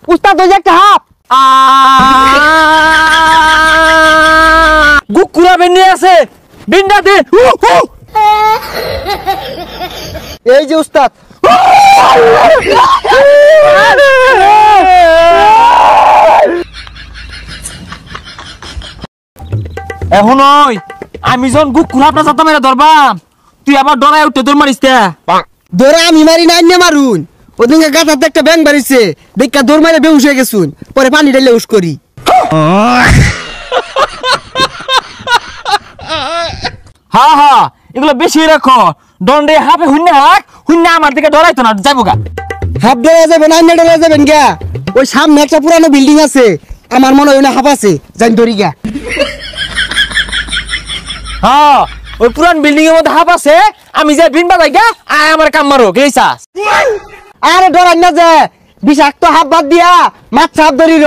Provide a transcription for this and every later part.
উস্তাদ ওই যে একটা হাফ গুকুরা বেনে আছে বিন্ডা দে এই যে উস্তাদ এখন ওই আমি যখন গুকুরা আপনার সাথে মেরে ধরবাম তুই আবার ডরায় উঠতে দৌড় মারিস ধরে আমি মারি না আইনে মারুন ওদিকে গাছাতে একটা ব্যাং বাড়িছে দেখা দৌড় মারে বেহুশ হয়ে গেছুন পরে পানি ঢেলে উস করি হ্যাঁ হ্যাঁ এগুলো বেশি রাখো দণ্ডে হাফে হুন্না আমার দিকে ডরাইতো না যাবো গা হাফ ডরা যাবেন আইনে ডরা যাবেন গা ওই সামনে একটা পুরানো বিল্ডিং আছে আমার মনে হয় হাফ আছে জানি ধরি গা হ্যাঁ ওই পুরান বিল্ডিং এর মধ্যে হাফ আছে আমি যে বিন বাজাই গা আয় আমার কাম মারো কেইছা আরে ডরাই না যে বিষাক্ত হাফ বাদ দিয়া মাছ হাফ ধরি র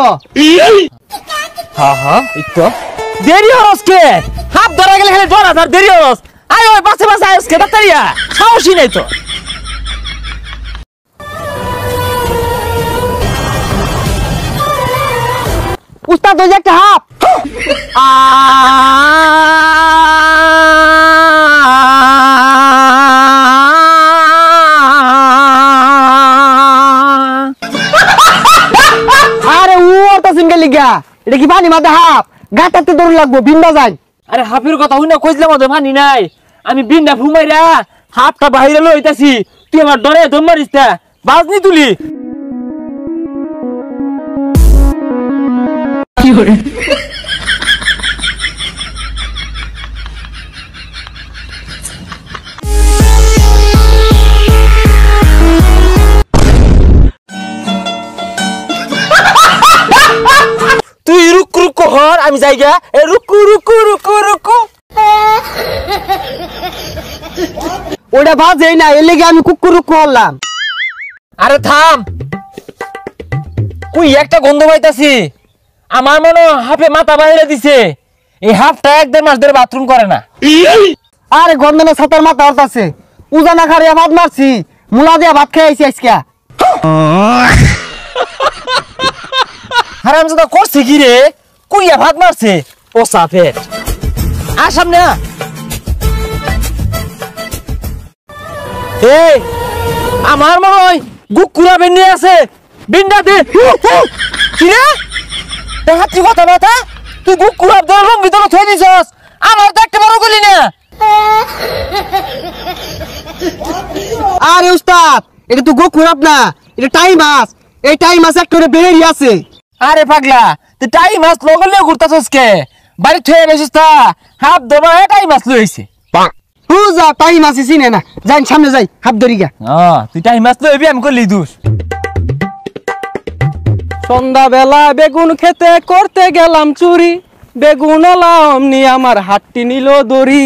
হ্যাঁ হ্যাঁ ইতো দেরি হরস কে হাফ ধরা গেলে খালি ডরা আর দেরি হরস আয় ওই পাশে পাশে আয়স কে ডাক্তারিয়া সাহসী নাই তো উস্তাদ ওই যে একটা হাফ আরে ওটা সিঙ্গেল লিগা এটা কি পানি মাঝে হাফ গাটাতে দৌড় লাগবো বিন্দা যায় আরে হাফের কথা হইনা কইছিলাম ওদের মানি নাই আমি বিন্ডা ফুমাইরা হাফটা বাইরে লইতাছি তুই আমার ডরে দৌড় মারিস তা বাজনি তুলি কি করে তুই রুক রুক হর আমি যাইগা এ রুকু রুকু রুকু রুকু ওটা বাজেই না এর লেগে আমি কুকুর রুকু হলাম আরে থাম কই একটা গন্ধ পাইতাছি আমার মনে হাফে মাথা বাইরে দিছে এই হাফটা এক দেড় মাস ধরে বাথরুম করে না আরে গন্ধনে ছাতার মাথা হতাছে উজানা খারিয়া ভাত মারছি মুলা দিয়া ভাত খেয়ে আইছি আজকা হারাম জাদা করছে কি রে কইয়া ভাত মারছে ও সাফের আর সামনে এই আমার মনে হয় গুকুরা বেনে আছে বিন্ডা দে কি রে দেখাচ্ছি কথা মাথা তুই গুকুরা ধরে লঙ্গি ধরে থই দিছস আমার তো একটা বড় গলি না আরে উস্তাদ এটা তো গোকুরাপ না এটা টাইম মাছ এই টাইম মাছ একটা করে বেরেই আছে আরে পাগলা তুই টাইম মাছ লগলে ঘুরতাছস কে বাড়ি থয়ে বেছিস তা হাফ ধরবা টাইম মাছ লইছে যা টাইম মাছ চিনে না যাই সামনে যাই হাত ধরি গা তুই টাইম মাছ লইবি আমি করলি দোষ সন্ধ্যা বেলা বেগুন খেতে করতে গেলাম চুরি বেগুন অমনি আমার হাতটি নিল দড়ি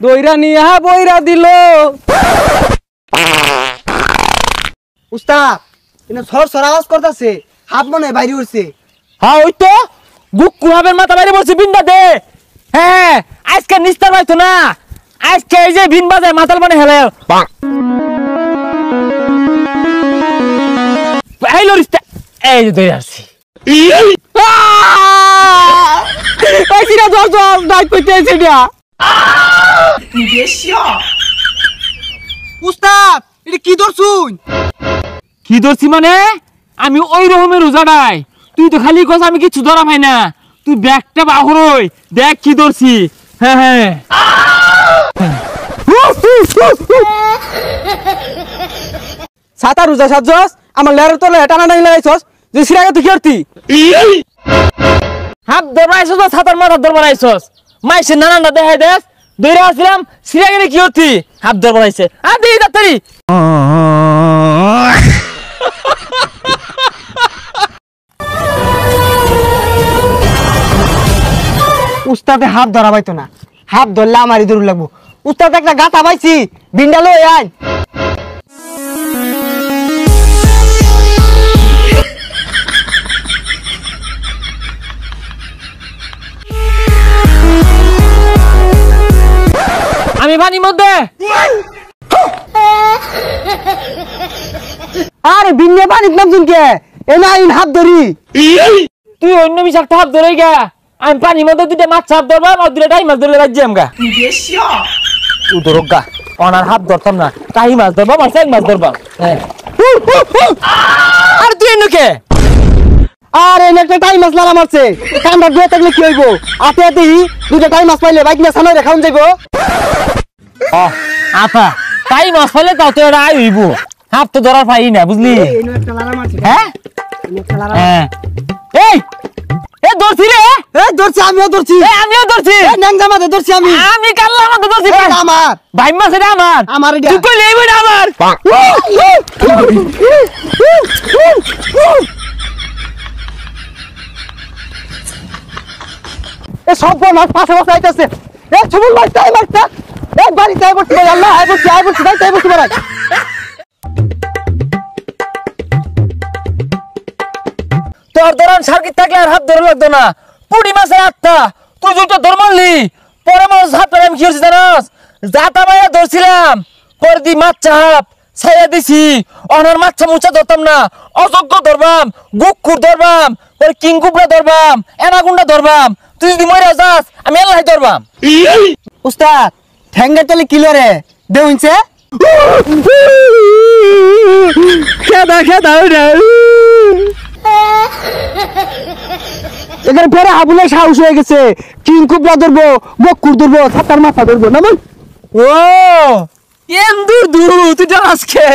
দইরা নিয়া বইরা দিল উস্তাদ এটা সর সর আওয়াজ করতেছে হাত মনে হয় বাইরে উঠছে হ্যাঁ ওই তো গুকুরাবের মাথা বাইরে বলছে বিন্ডা দে হ্যাঁ আজকে নিস্তার পাইতো না আজকে এই যে বিন বাজায় মাতাল মানে হেলে এই লরিস্তা এই যে ধরে আসছি পাইছিনা জল জল ডাক কইতে আইছি না উস্তাদ এটা কি ধরছুন কি ধরছি মানে আমি ওই রকমের রোজা নাই তুই তো খালি কস আমি কিছু ধরা পাই না তুই ব্যাগটা বাহরই দেখ কি ধরছি হ্যাঁ হ্যাঁ ছাতা রোজা সাজছস আমার লেয়ারের তলে টানা টানি লাগাইছস যে সিরাগে তুই কি করতি হাত ধরবাইছস না ছাতার মাথা ধরবাইছস মাইছে নানানটা দেখাই দেখ দৌড়ে আসছিলাম সিরাগিরে কি হতি হাত ধরবাইছে আর দিই তাড়াতাড়ি উস্তাদে হাত ধরা পাইতো না হাত ধরলে আমারই দূর লাগবো উস্তাদ একটা গাতা পাইছি বিন্ডা লই আয় আমি পানির মধ্যে আরে বিন্ডা পানির নাম শুনকে এ না ইন হাত ধরি তুই অন্য বিষাক্ত হাত ধরে গা আমি পানির মধ্যে দুটো মাছ হাত ধরবাম আর দুটো টাই মাছ ধরে রাজ্যে আমগা তুই ধরক গা অনার হাত ধরতাম না টাই মাছ ধরবাম আর চাই মাছ ধরবাম আর তুই এনুকে আর এনে একটা টাইম মাছ লালা মারছে কামড়া দিয়ে থাকলে কি হইব আতে আতে দুইটা টাইম মাছ পাইলে বাইক না সামনে রেখাউন যাইবো আতা টাই মাছ পাইলে তাও তো এটা আই হইব হাত তো ধরার পাই না বুঝলি হ্যাঁ হ্যাঁ এই এ ধরছি রে এ ধরছি আমিও ধরছি আমিও ধরছি ন্যাংজা মাঝে ধরছি আমি কাল্লা মাথা ধরছি আমার ভাই মাছ এটা আমার এটা তুই কইলে এই বইটা আমার এ সব মাছ পাশে বসে আইতাছে এ ছবুল মাছ তাই মাছটা এ বাড়ি তাই বসে আল্লাহ আই বসে তাই বসে বাড়াই তোর ধরান সার্কিট থাকলে আর হাত ধরে লাগতো না পুরি মাছের হাতটা তুই দুটো ধর মারলি পরে মাছ হাত ধরে আমি কি হয়েছি জানাস যাতা মায়া ধরছিলাম পরে দি মাছ চাপ ছাইয়া দিছি অনার মাছা মুছা ধরতাম না অযোগ্য ধরবাম গুকুর ধরবাম পরে কিংকুবরা ধরবাম এনাগুন্ডা ধরবাম তুই যদি মরে যাস আমি এলাই ধরবাম উস্তাদ ঠ্যাঙ্গের তলে কিলো রে দেউনছে খেদা এখানে ফেরে হাবুলের সাহস হয়ে গেছে কিংকুবরা ধরবো বকুর ধরবো ছাতার মাথা ধরবো না ও এম দূর দূর তুই আজকে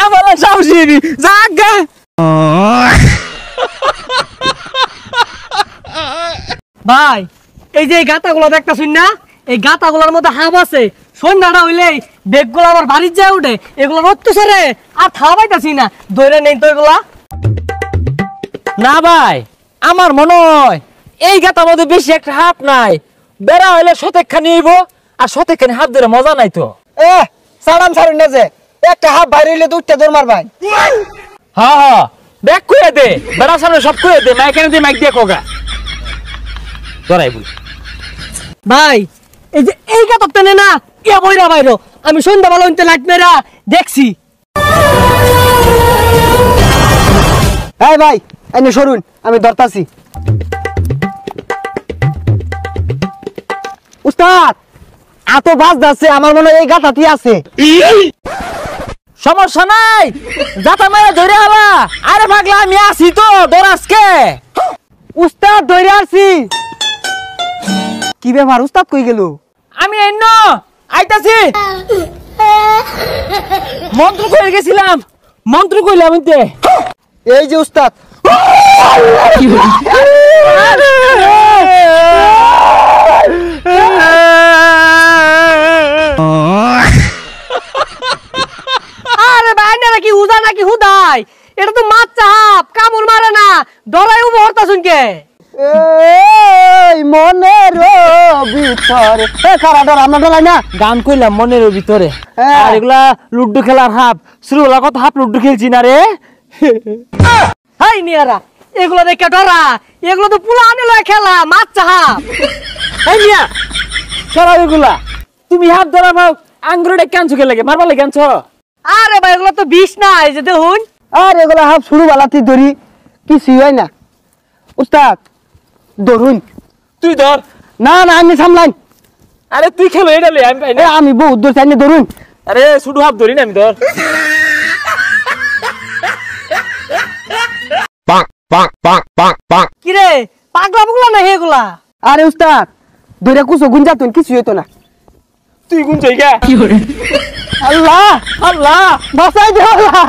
আমার সাহসী জাগা ভাই এই যে গাতাগুলো দেখতাছুন না এই গাতাগুলোর মধ্যে হাব আছে সন্ধ্যাটা হইলে বেগগুলো আমার বাড়ির যায় উঠে এগুলো অত্যাচারে আর খাওয়াইতাছি না ধরে নেই তো এগুলা না ভাই আমার মনে হয় এই গাতার মধ্যে বেশি একটা হাত নাই বেড়া হইলে শতেকখানি হইব আর শতেকখানি হাত ধরে মজা নাই তো এ সালাম ছাড়ুন না যে একটা হাফ বাইরে হইলে দুইটা দৌড় মারবাই হ্যাঁ হ্যাঁ ব্যাগ খুঁয়ে দে বেড়ার সামনে সব খুঁয়ে দে মাইখানে দিয়ে মাইক দিয়ে খোগা ধরাই বল ভাই এই যে এই গাতার টেনে না কে বইরা বাইরো আমি সন্ধ্যাবেলা হইতে লাইট মেরা দেখছি এই ভাই এনে সরুন আমি ধরতাছি উস্তাদ এত বাস যাচ্ছে আমার মনে হয় এই গাতাটি আছে সমস্যা নাই যাতা মারা ধরে হলা আরে পাগলা আমি আছি তো দরাজকে উস্তাদ ধরে আসছি কি ব্যাপার উস্তাদ কই গেল আমি এন্ন আইতাছি মন্ত্র করে গেছিলাম মন্ত্র কইলাম ইতে এই যে উস্তাদ আরে ভাই না নাকি হুদা নাকি হুদাই এটা তো মাছ চাপ কামড় মারে না ডরাই উব হরতাছুন কে এই মনের ভিতরে এ খারা ডর আমরা ডলাই না গান কইলাম মনের ভিতরে হ্যাঁ। আর এগুলা লুড্ডু খেলার হাফ শুরুলা কত হাফ লুড্ডু খেলছি না রে হাই নিয়ারা এগুলো দেখে ডরা এগুলো তো পুলা আনে লয় খেলা মাছ চাপ এই মিয়া সরা এগুলা তুমি হাত ধরা পাও আঙ্গুরে কেনছো কে লাগে মারবা লাগে কেনছো আরে ভাই এগুলো তো বিষ না এই যে দেখুন আর এগুলা হাফ শুরু বালাতি ধরি কিছুই হয় না উস্তাদ ধরুন তুই ধর না না আমি সামলাইন আরে তুই খেলো এটা লে আমি পাই এ না আমি বহুত দূর চাইনে ধরুন আরে শুধু হাত ধরি না আমি ধর কিরে পাগলা পাগলা না এগুলা আরে উস্তাদ ধরে কুছো গুঞ্জাতুন কিছুই হইতো না তুই কোন জায়গা আল্লাহ আল্লাহ বাঁচাই দে আল্লাহ